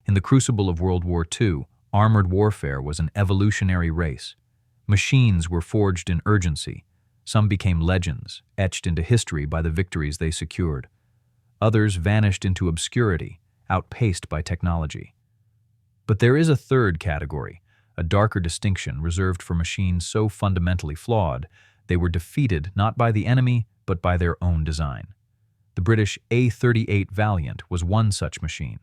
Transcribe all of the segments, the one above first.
In the crucible of World War II, armored warfare was an evolutionary race. Machines were forged in urgency. Some became legends, etched into history by the victories they secured. Others vanished into obscurity, outpaced by technology. But there is a third category, a darker distinction reserved for machines so fundamentally flawed, they were defeated not by the enemy, but by their own design. The British A38 Valiant was one such machine.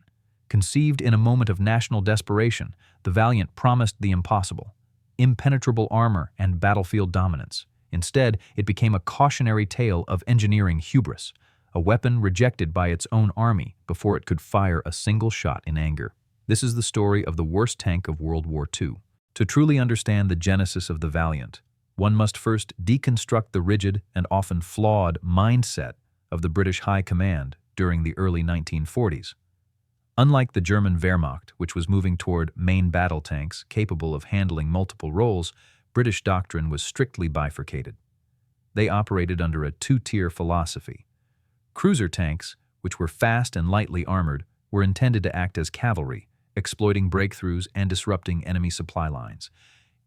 Conceived in a moment of national desperation, the Valiant promised the impossible: impenetrable armor and battlefield dominance. Instead, it became a cautionary tale of engineering hubris, a weapon rejected by its own army before it could fire a single shot in anger. This is the story of the worst tank of World War II. To truly understand the genesis of the Valiant, one must first deconstruct the rigid and often flawed mindset of the British High Command during the early 1940s. Unlike the German Wehrmacht, which was moving toward main battle tanks capable of handling multiple roles, British doctrine was strictly bifurcated. They operated under a two-tier philosophy. Cruiser tanks, which were fast and lightly armored, were intended to act as cavalry, exploiting breakthroughs and disrupting enemy supply lines.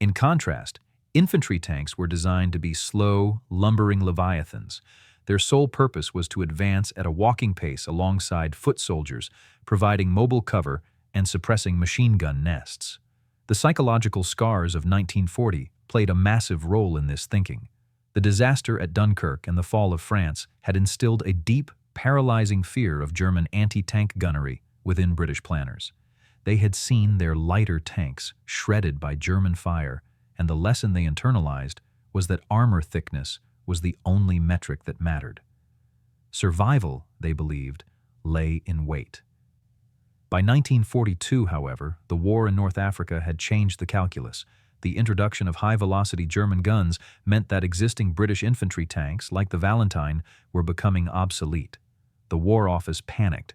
In contrast, infantry tanks were designed to be slow, lumbering leviathans. Their sole purpose was to advance at a walking pace alongside foot soldiers, providing mobile cover and suppressing machine gun nests. The psychological scars of 1940 played a massive role in this thinking. The disaster at Dunkirk and the fall of France had instilled a deep, paralyzing fear of German anti-tank gunnery within British planners. They had seen their lighter tanks shredded by German fire, and the lesson they internalized was that armor thickness was the only metric that mattered. Survival, they believed, lay in weight. By 1942, however, the war in North Africa had changed the calculus. The introduction of high-velocity German guns meant that existing British infantry tanks, like the Valentine, were becoming obsolete. The War Office panicked.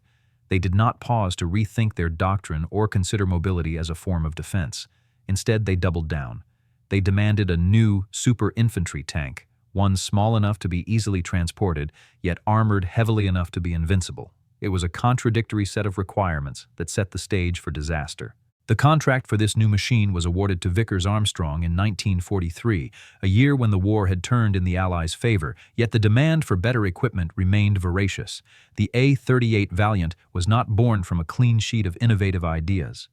They did not pause to rethink their doctrine or consider mobility as a form of defense. Instead, they doubled down. They demanded a new super-infantry tank, one small enough to be easily transported, yet armored heavily enough to be invincible. It was a contradictory set of requirements that set the stage for disaster. The contract for this new machine was awarded to Vickers-Armstrong in 1943, a year when the war had turned in the Allies' favor, yet the demand for better equipment remained voracious. The A38 Valiant was not born from a clean sheet of innovative ideas.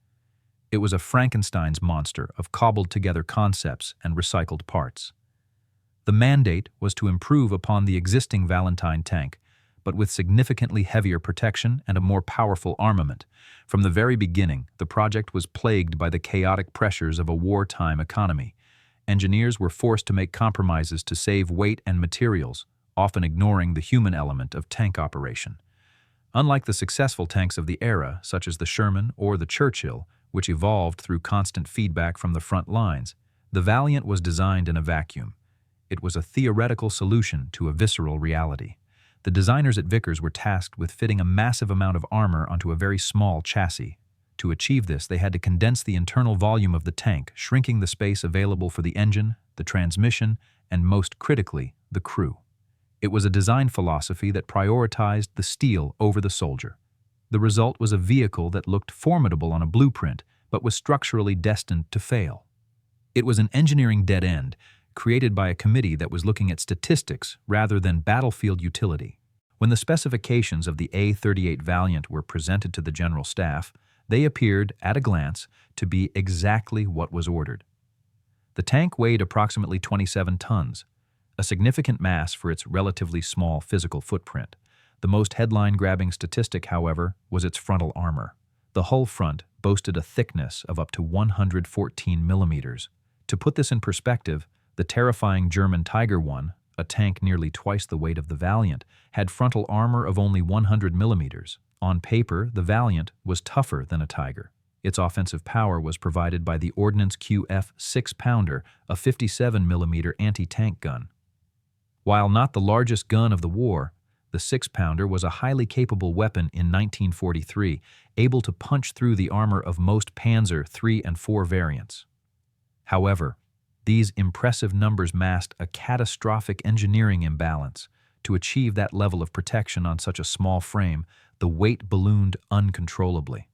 It was a Frankenstein's monster of cobbled-together concepts and recycled parts. The mandate was to improve upon the existing Valentine tank, but with significantly heavier protection and a more powerful armament. From the very beginning, the project was plagued by the chaotic pressures of a wartime economy. Engineers were forced to make compromises to save weight and materials, often ignoring the human element of tank operation. Unlike the successful tanks of the era, such as the Sherman or the Churchill, which evolved through constant feedback from the front lines, the Valiant was designed in a vacuum. It was a theoretical solution to a visceral reality. The designers at Vickers were tasked with fitting a massive amount of armor onto a very small chassis. To achieve this, they had to condense the internal volume of the tank, shrinking the space available for the engine, the transmission, and most critically, the crew. It was a design philosophy that prioritized the steel over the soldier. The result was a vehicle that looked formidable on a blueprint, but was structurally destined to fail. It was an engineering dead end, created by a committee that was looking at statistics rather than battlefield utility. When the specifications of the A38 Valiant were presented to the General Staff, they appeared, at a glance, to be exactly what was ordered. The tank weighed approximately 27 tons, a significant mass for its relatively small physical footprint. The most headline-grabbing statistic, however, was its frontal armor. The hull front boasted a thickness of up to 114 millimeters. To put this in perspective, the terrifying German Tiger I, a tank nearly twice the weight of the Valiant, had frontal armor of only 100 millimeters. On paper, the Valiant was tougher than a Tiger. Its offensive power was provided by the Ordnance QF 6-pounder, a 57mm anti-tank gun. While not the largest gun of the war, the 6-pounder was a highly capable weapon in 1943, able to punch through the armor of most Panzer III and IV variants. However, these impressive numbers masked a catastrophic engineering imbalance. To achieve that level of protection on such a small frame, the weight ballooned uncontrollably.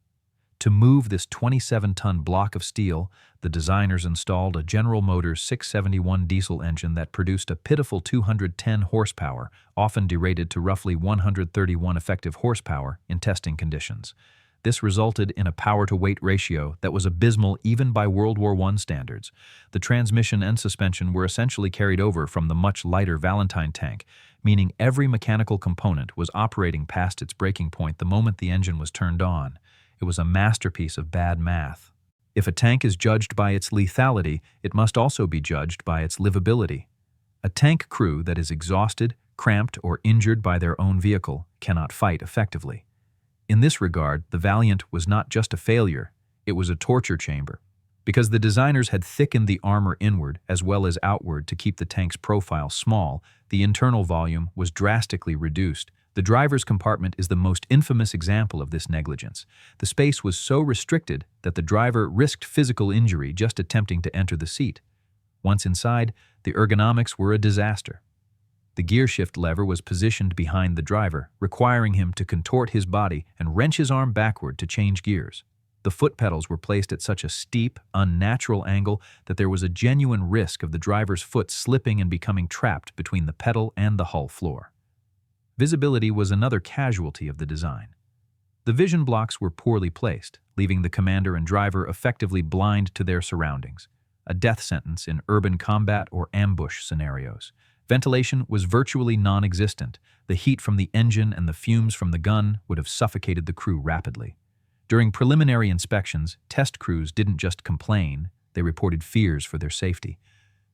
To move this 27-ton block of steel, the designers installed a General Motors 671 diesel engine that produced a pitiful 210 horsepower, often derated to roughly 131 effective horsepower in testing conditions. This resulted in a power-to-weight ratio that was abysmal even by World War I standards. The transmission and suspension were essentially carried over from the much lighter Valentine tank, meaning every mechanical component was operating past its breaking point the moment the engine was turned on. It was a masterpiece of bad math. If a tank is judged by its lethality, it must also be judged by its livability. A tank crew that is exhausted, cramped, or injured by their own vehicle cannot fight effectively. In this regard, the Valiant was not just a failure, it was a torture chamber. Because the designers had thickened the armor inward as well as outward to keep the tank's profile small, the internal volume was drastically reduced. The driver's compartment is the most infamous example of this negligence. The space was so restricted that the driver risked physical injury just attempting to enter the seat. Once inside, the ergonomics were a disaster. The gearshift lever was positioned behind the driver, requiring him to contort his body and wrench his arm backward to change gears. The foot pedals were placed at such a steep, unnatural angle that there was a genuine risk of the driver's foot slipping and becoming trapped between the pedal and the hull floor. Visibility was another casualty of the design. The vision blocks were poorly placed, leaving the commander and driver effectively blind to their surroundings, a death sentence in urban combat or ambush scenarios. Ventilation was virtually non-existent. The heat from the engine and the fumes from the gun would have suffocated the crew rapidly. During preliminary inspections, test crews didn't just complain, they reported fears for their safety.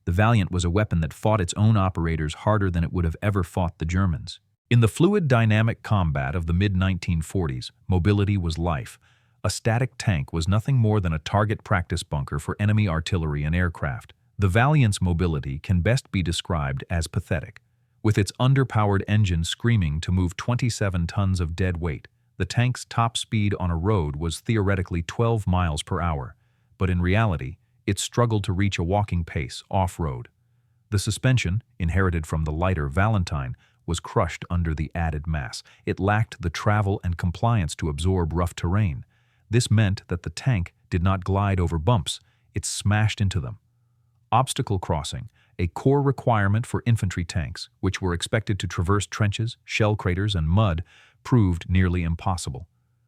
The Valiant was a weapon that fought its own operators harder than it would have ever fought the Germans. In the fluid dynamic combat of the mid-1940s, mobility was life. A static tank was nothing more than a target practice bunker for enemy artillery and aircraft. The Valiant's mobility can best be described as pathetic. With its underpowered engine screaming to move 27 tons of dead weight, the tank's top speed on a road was theoretically 12 miles per hour, but in reality, it struggled to reach a walking pace off-road. The suspension, inherited from the lighter Valentine, was crushed under the added mass. It lacked the travel and compliance to absorb rough terrain. This meant that the tank did not glide over bumps, it smashed into them. Obstacle crossing, a core requirement for infantry tanks, which were expected to traverse trenches, shell craters, and mud, proved nearly impossible.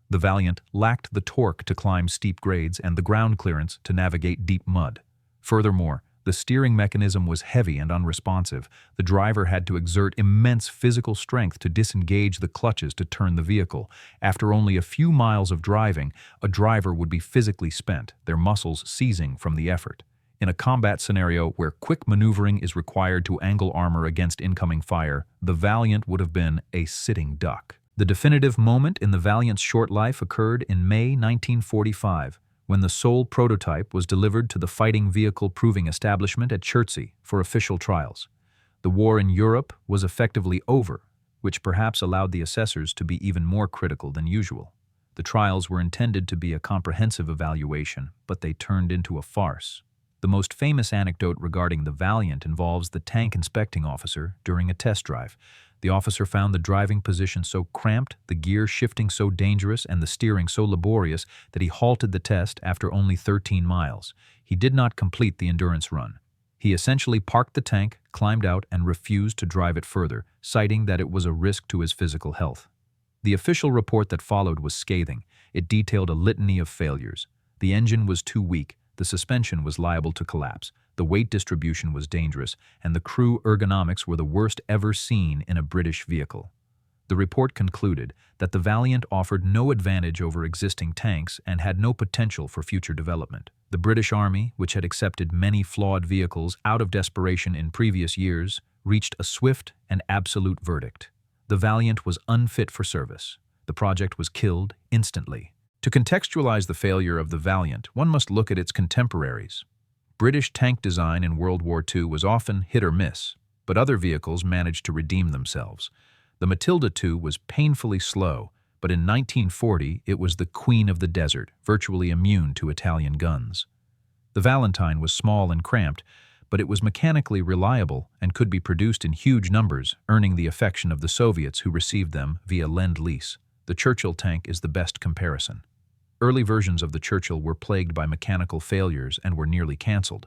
The Valiant lacked the torque to climb steep grades and the ground clearance to navigate deep mud. Furthermore, the steering mechanism was heavy and unresponsive. The driver had to exert immense physical strength to disengage the clutches to turn the vehicle. After only a few miles of driving, a driver would be physically spent, their muscles seizing from the effort. In a combat scenario where quick maneuvering is required to angle armor against incoming fire, the Valiant would have been a sitting duck. The definitive moment in the Valiant's short life occurred in May 1945, when the sole prototype was delivered to the Fighting Vehicle Proving Establishment at Churchill for official trials. The war in Europe was effectively over, which perhaps allowed the assessors to be even more critical than usual. The trials were intended to be a comprehensive evaluation, but they turned into a farce. The most famous anecdote regarding the Valiant involves the tank inspecting officer during a test drive. The officer found the driving position so cramped, the gear shifting so dangerous, and the steering so laborious that he halted the test after only 13 miles. He did not complete the endurance run. He essentially parked the tank, climbed out, and refused to drive it further, citing that it was a risk to his physical health. The official report that followed was scathing. It detailed a litany of failures. The engine was too weak, the suspension was liable to collapse, the weight distribution was dangerous, and the crew ergonomics were the worst ever seen in a British vehicle. The report concluded that the Valiant offered no advantage over existing tanks and had no potential for future development. The British Army, which had accepted many flawed vehicles out of desperation in previous years, reached a swift and absolute verdict. The Valiant was unfit for service. The project was killed instantly. To contextualize the failure of the Valiant, one must look at its contemporaries. British tank design in World War II was often hit or miss, but other vehicles managed to redeem themselves. The Matilda II was painfully slow, but in 1940 it was the queen of the desert, virtually immune to Italian guns. The Valentine was small and cramped, but it was mechanically reliable and could be produced in huge numbers, earning the affection of the Soviets who received them via Lend-Lease. The Churchill tank is the best comparison. Early versions of the Churchill were plagued by mechanical failures and were nearly cancelled.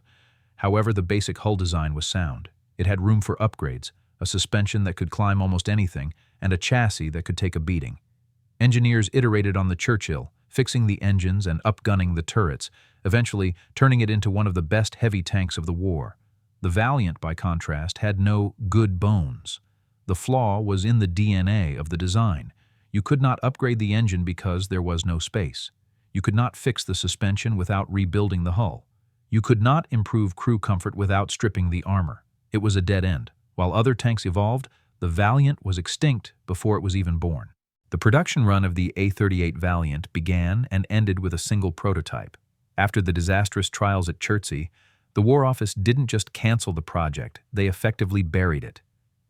However, the basic hull design was sound. It had room for upgrades, a suspension that could climb almost anything, and a chassis that could take a beating. Engineers iterated on the Churchill, fixing the engines and upgunning the turrets, eventually turning it into one of the best heavy tanks of the war. The Valiant, by contrast, had no good bones. The flaw was in the DNA of the design. You could not upgrade the engine because there was no space. You could not fix the suspension without rebuilding the hull. You could not improve crew comfort without stripping the armor. It was a dead end. While other tanks evolved, the Valiant was extinct before it was even born. The production run of the A38 Valiant began and ended with a single prototype. After the disastrous trials at Churchill, the War Office didn't just cancel the project, they effectively buried it.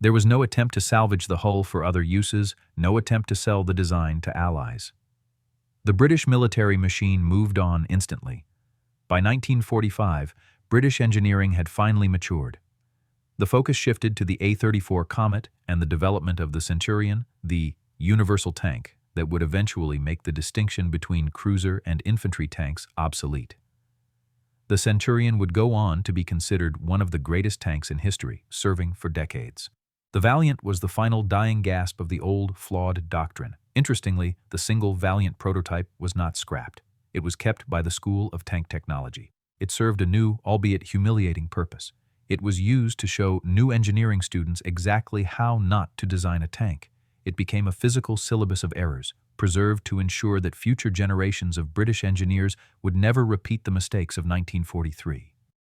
There was no attempt to salvage the hull for other uses, no attempt to sell the design to allies. The British military machine moved on instantly. By 1945, British engineering had finally matured. The focus shifted to the A-34 Comet and the development of the Centurion, the universal tank that would eventually make the distinction between cruiser and infantry tanks obsolete. The Centurion would go on to be considered one of the greatest tanks in history, serving for decades. The Valiant was the final dying gasp of the old, flawed Doctrine. Interestingly, the single Valiant prototype was not scrapped. It was kept by the School of Tank Technology. It served a new, albeit humiliating purpose. It was used to show new engineering students exactly how not to design a tank. It became a physical syllabus of errors, preserved to ensure that future generations of British engineers would never repeat the mistakes of 1943.